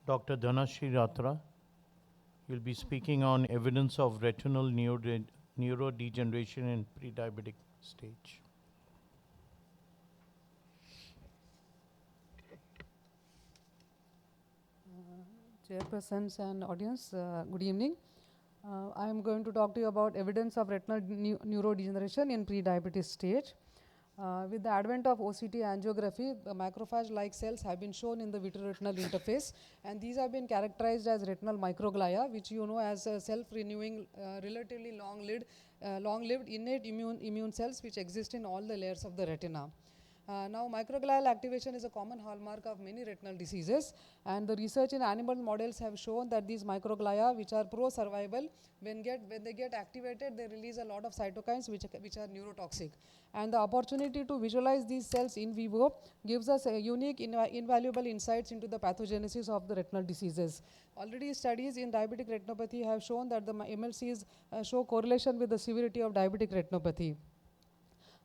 Dr. Dhanashree RATRA. You'll be speaking on evidence of retinal neurodegeneration in pre-diabetic stage. Chairpersons and audience, good evening. I am going to talk to you about evidence of retinal neurodegeneration in pre-diabetes stage. With the advent of OCT angiography, macrophage-like cells have been shown in the vitreoretinal interface, and these have been characterized as retinal microglia, which you know as self-renewing, relatively long-lived innate immune cells which exist in all the layers of the retina. Now, microglial activation is a common hallmark of many retinal diseases, and the research in animal models have shown that these microglia, which are pro-survival, when they get activated, they release a lot of cytokines which are neurotoxic. And the opportunity to visualize these cells in vivo gives us a unique, invaluable insights into the pathogenesis of the retinal diseases. Already studies in diabetic retinopathy have shown that the MLCs show correlation with the severity of diabetic retinopathy.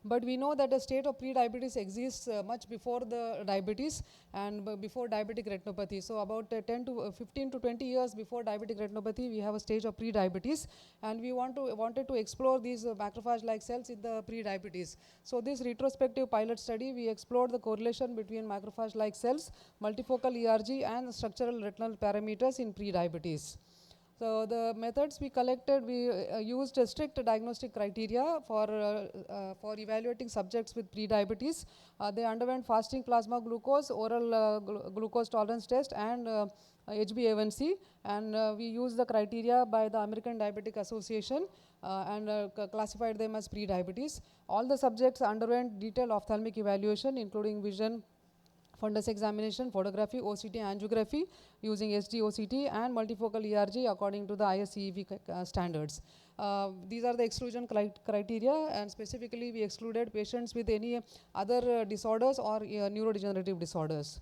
But we know that a state of pre-diabetes exists much before the diabetes and before diabetic retinopathy. So about 10 to 15 to 20 years before diabetic retinopathy, we have a stage of pre-diabetes, and we wanted to explore these macrophage-like cells in the pre-diabetes. So this retrospective pilot study, we explored the correlation between macrophage-like cells, multifocal ERG, and structural retinal parameters in pre-diabetes. So the methods we collected, we used a strict diagnostic criteria for evaluating subjects with prediabetes. They underwent fasting plasma glucose, oral glucose tolerance test, and HbA1c, and we used the criteria by the American Diabetic Association and classified them as prediabetes. All the subjects underwent detailed ophthalmic evaluation, including vision, fundus examination, photography, OCT angiography using SD-OCT, and multifocal ERG according to the ISCEV standards. These are the exclusion criteria, and specifically we excluded patients with any other disorders or neurodegenerative disorders.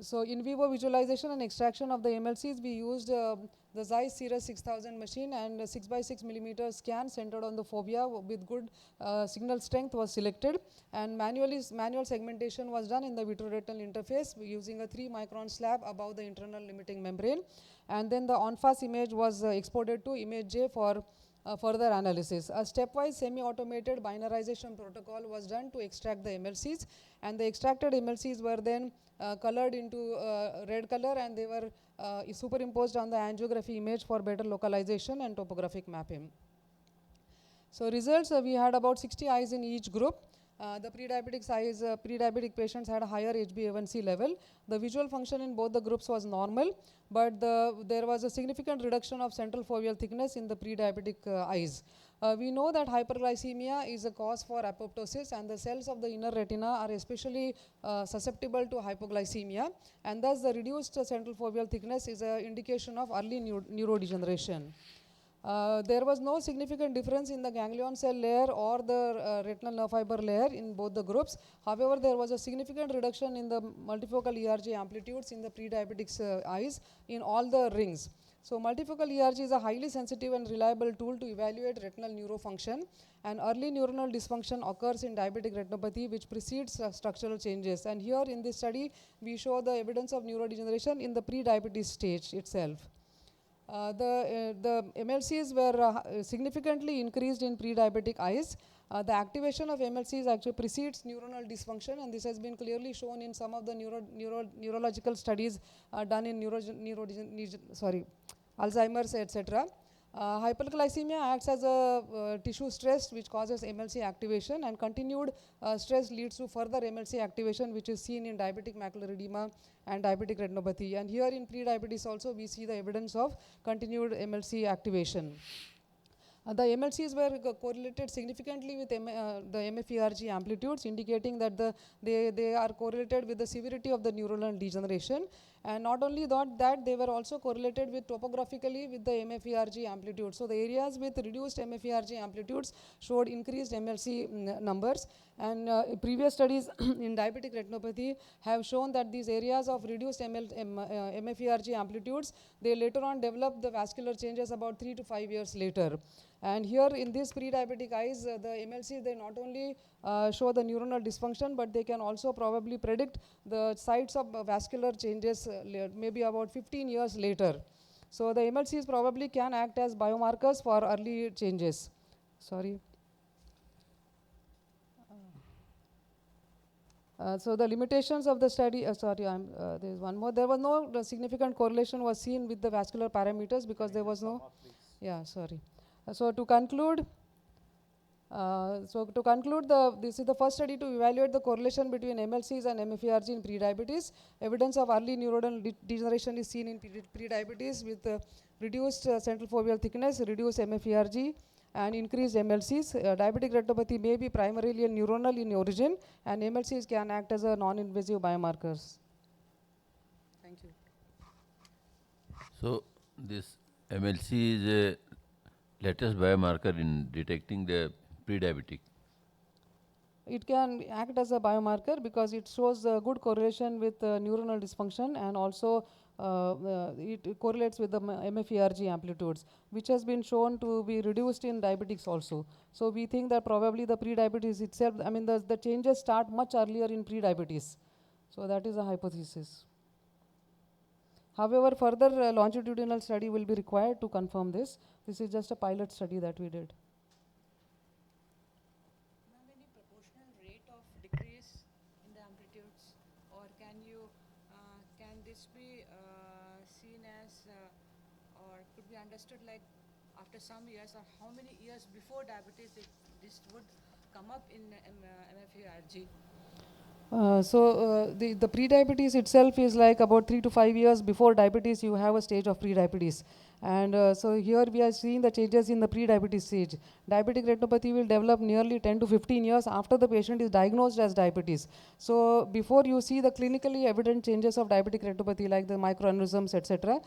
So in vivo visualization and extraction of the MLCs, we used the Zeiss Cirrus 6000 machine, and 6x6 millimeter scan centered on the fovea with good signal strength was selected, and manual segmentation was done in the vitreoretinal interface using a 3 micron slab above the internal limiting membrane, and then the on-fast image was exported to ImageJ for further analysis. A stepwise semi-automated binarization protocol was done to extract the MLCs, and the extracted MLCs were then colored into red color, and they were superimposed on the angiography image for better localization and topographic mapping. So results, we had about 60 eyes in each group. The pre-diabetic patients had a higher HbA1c level. The visual function in both the groups was normal, but there was a significant reduction of central foveal thickness in the pre-diabetic eyes. We know that hyperglycemia is a cause for apoptosis, and the cells of the inner retina are especially susceptible to hypoglycemia, and thus the reduced central foveal thickness is an indication of early neurodegeneration. There was no significant difference in the ganglion cell layer or the retinal nerve fiber layer in both the groups. However, there was a significant reduction in the multifocal ERG amplitudes in the pre-diabetics eyes in all the rings. So multifocal ERG is a highly sensitive and reliable tool to evaluate retinal neurofunction, and early neuronal dysfunction occurs in diabetic retinopathy which precedes structural changes. And here in this study, we show the evidence of neurodegeneration in the pre-diabetes stage itself. The MLCs were significantly increased in pre-diabetic eyes. The activation of MLCs actually precedes neuronal dysfunction, and this has been clearly shown in some of the neurological studies done in Alzheimer's, etc. Hyperglycemia acts as a tissue stress which causes MLC activation, and continued stress leads to further MLC activation, which is seen in diabetic macular edema and diabetic retinopathy. And here in pre-diabetes also we see the evidence of continued MLC activation. The MLCs were correlated significantly with the MFERG amplitudes, indicating that they are correlated with the severity of the neuronal degeneration. And not only that, they were also correlated with topographically with the MFERG amplitude. So the areas with reduced MFERG amplitudes showed increased MLC numbers. And previous studies in diabetic retinopathy have shown that these areas of reduced MFERG amplitudes, they later on develop the vascular changes about 3 to 5 years later. And here in these pre-diabetic eyes, the MLC, they not only show the neuronal dysfunction, but they can also probably predict the sites of vascular changes maybe about 15 years later. So the MLCs probably can act as biomarkers for early changes. Sorry. So the limitations of the study, there is one more. There was no significant correlation was seen with the vascular parameters because there was no. Yeah, sorry. So to conclude, this is the first study to evaluate the correlation between MLCs and MFERG in prediabetes. Evidence of early neuronal degeneration is seen in prediabetes with reduced central foveal thickness, reduced MFERG, and increased MLCs. Diabetic retinopathy may be primarily neuronal in origin, and MLCs can act as a non-invasive biomarkers. Thank you. So this MLC is a latest biomarker in detecting the pre-diabetic. It can act as a biomarker because it shows a good correlation with neuronal dysfunction, and also it correlates with the MFERG amplitudes, which has been shown to be reduced in diabetics also. So we think that probably the pre-diabetes itself, I mean the changes start much earlier in pre-diabetes. So that is a hypothesis. However, further longitudinal study will be required to confirm this. This is just a pilot study that we did. Any proportional rate of decrease in the amplitudes, or can this be seen as or could be understood like after some years, or how many years before diabetes this would come up in MFERG? The pre-diabetes itself is like about 3 to 5 years before diabetes you have a stage of pre-diabetes. And so here we are seeing the changes in the pre-diabetes stage. Diabetic retinopathy will develop nearly 10 to 15 years after the patient is diagnosed as diabetes. So before you see the clinically evident changes of diabetic retinopathy like the microaneurysms, etc.,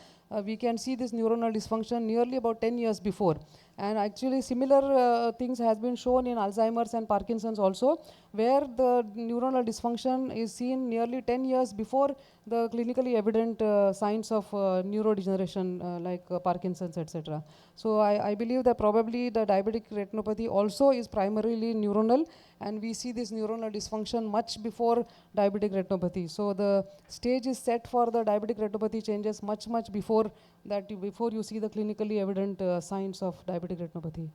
we can see this neuronal dysfunction nearly about 10 years before. And actually similar things has been shown in Alzheimer's and Parkinson's also, where the neuronal dysfunction is seen nearly 10 years before the clinically evident signs of neurodegeneration like Parkinson's, etc. So I believe that probably the diabetic retinopathy also is primarily neuronal, and we see this neuronal dysfunction much before diabetic retinopathy. So the stage is set for the diabetic retinopathy changes much before that, before you see the clinically evident signs of diabetic retinopathy.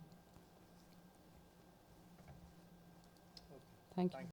Thank you.